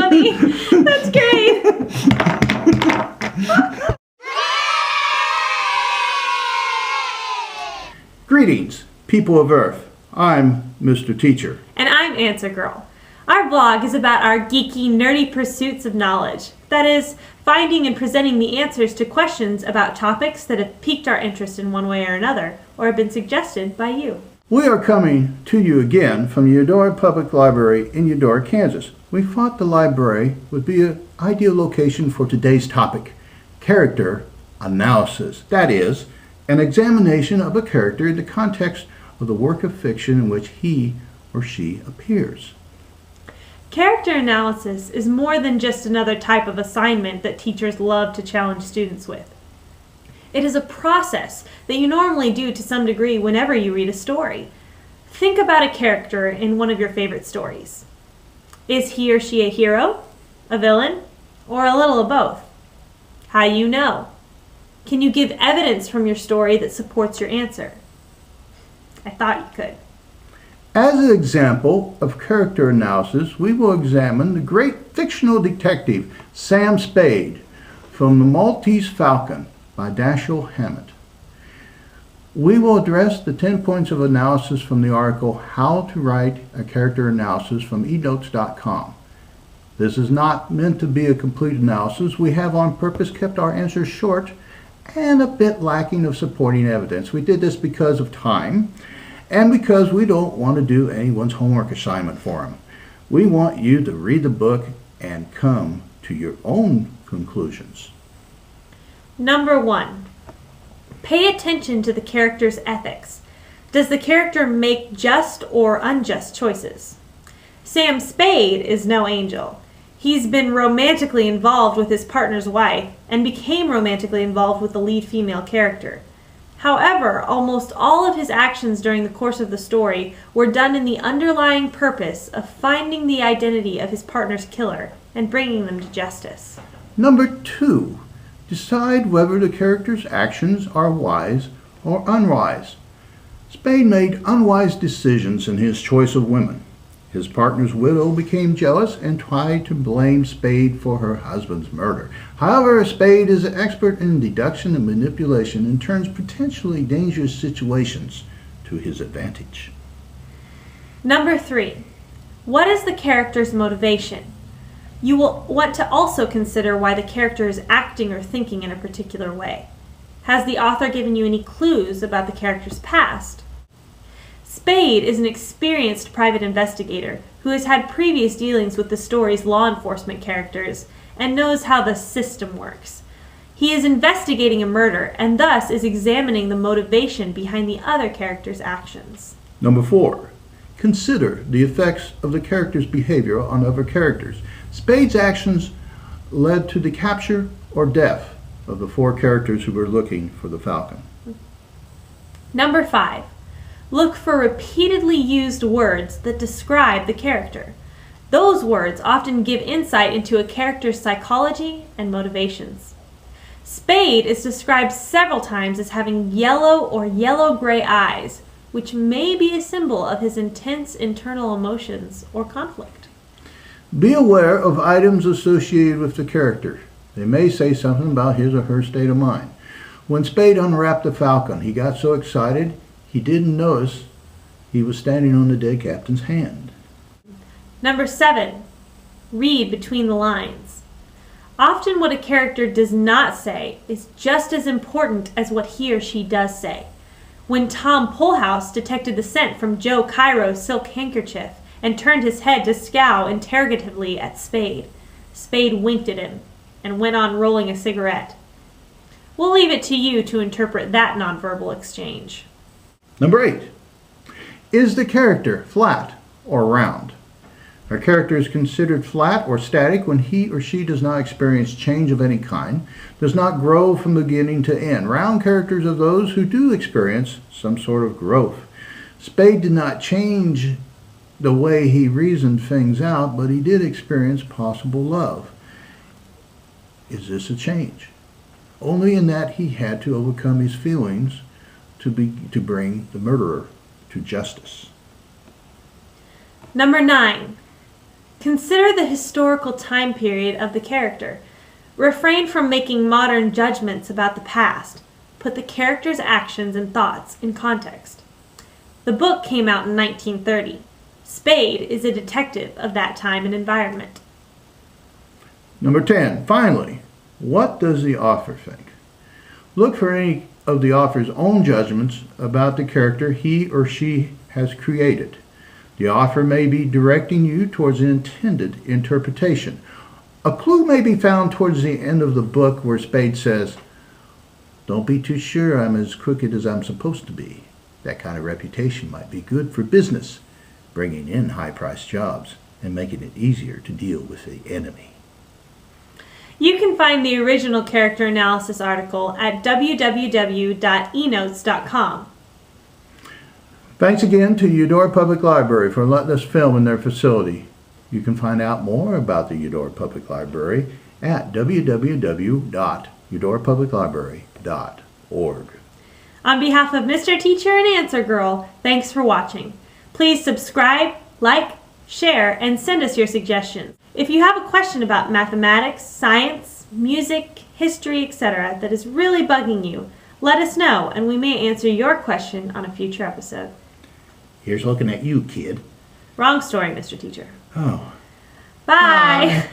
funny. That's great. Greetings, people of Earth. I'm Mr. Teacher. And I'm Answer Girl. Our blog is about our geeky, nerdy pursuits of knowledge. That is, finding and presenting the answers to questions about topics that have piqued our interest in one way or another, or have been suggested by you. We are coming to you again from the Eudora Public Library in Eudora, Kansas. We thought the library would be an ideal location for today's topic, character analysis. That is, an examination of a character in the context of the work of fiction in which he or she appears. Character analysis is more than just another type of assignment that teachers love to challenge students with. It is a process that you normally do to some degree whenever you read a story. Think about a character in one of your favorite stories. Is he or she a hero, a villain, or a little of both? How do you know? Can you give evidence from your story that supports your answer? I thought you could. As an example of character analysis, we will examine the great fictional detective Sam Spade from The Maltese Falcon by Dashiell Hammett. We will address the 10 points of analysis from the article How to Write a Character Analysis from eNotes.com. This is not meant to be a complete analysis. We have on purpose kept our answers short and a bit lacking of supporting evidence. We did this because of time and because we don't want to do anyone's homework assignment for them. We want you to read the book and come to your own conclusions. Number 1. Pay attention to the character's ethics. Does the character make just or unjust choices? Sam Spade is no angel. He's been romantically involved with his partner's wife and became romantically involved with the lead female character. However, almost all of his actions during the course of the story were done in the underlying purpose of finding the identity of his partner's killer and bringing them to justice. Number 2. Decide whether the character's actions are wise or unwise. Spade made unwise decisions in his choice of women. His partner's widow became jealous and tried to blame Spade for her husband's murder. However, Spade is an expert in deduction and manipulation and turns potentially dangerous situations to his advantage. Number 3. What is the character's motivation? You will want to also consider why the character is acting or thinking in a particular way. Has the author given you any clues about the character's past? Spade is an experienced private investigator who has had previous dealings with the story's law enforcement characters and knows how the system works. He is investigating a murder and thus is examining the motivation behind the other character's actions. Number 4. Consider the effects of the character's behavior on other characters. Spade's actions led to the capture or death of the 4 characters who were looking for the Falcon. Number 5. Look for repeatedly used words that describe the character. Those words often give insight into a character's psychology and motivations. Spade is described several times as having yellow or yellow-gray eyes, which may be a symbol of his intense internal emotions or conflict. Be aware of items associated with the character. They may say something about his or her state of mind. When Spade unwrapped the Falcon, he got so excited he didn't notice he was standing on the dead captain's hand. Number 7. Read between the lines. Often what a character does not say is just as important as what he or she does say. When Tom Pullhouse detected the scent from Joe Cairo's silk handkerchief and turned his head to scowl interrogatively at Spade, Spade winked at him and went on rolling a cigarette. We'll leave it to you to interpret that nonverbal exchange. Number 8. Is the character flat or round? A character is considered flat or static when he or she does not experience change of any kind, does not grow from beginning to end. Round characters are those who do experience some sort of growth. Spade did not change the way he reasoned things out, but he did experience possible love. Is this a change? Only in that he had to overcome his feelings to bring the murderer to justice. Number 9. Consider the historical time period of the character. Refrain from making modern judgments about the past. Put the character's actions and thoughts in context. The book came out in 1930. Spade is a detective of that time and environment. Number 10. Finally, what does the author think? Look for any of the author's own judgments about the character he or she has created. The author may be directing you towards an intended interpretation. A clue may be found towards the end of the book where Spade says, "Don't be too sure I'm as crooked as I'm supposed to be. That kind of reputation might be good for business, bringing in high-priced jobs and making it easier to deal with the enemy." You can find the original character analysis article at www.enotes.com. Thanks again to Eudora Public Library for letting us film in their facility. You can find out more about the Eudora Public Library at www.eudorapubliclibrary.org. On behalf of Mr. Teacher and Answer Girl, thanks for watching. Please subscribe, like, share, and send us your suggestions. If you have a question about mathematics, science, music, history, etc. that is really bugging you, let us know and we may answer your question on a future episode. Here's looking at you, kid. Wrong story, Mr. Teacher. Oh. Bye.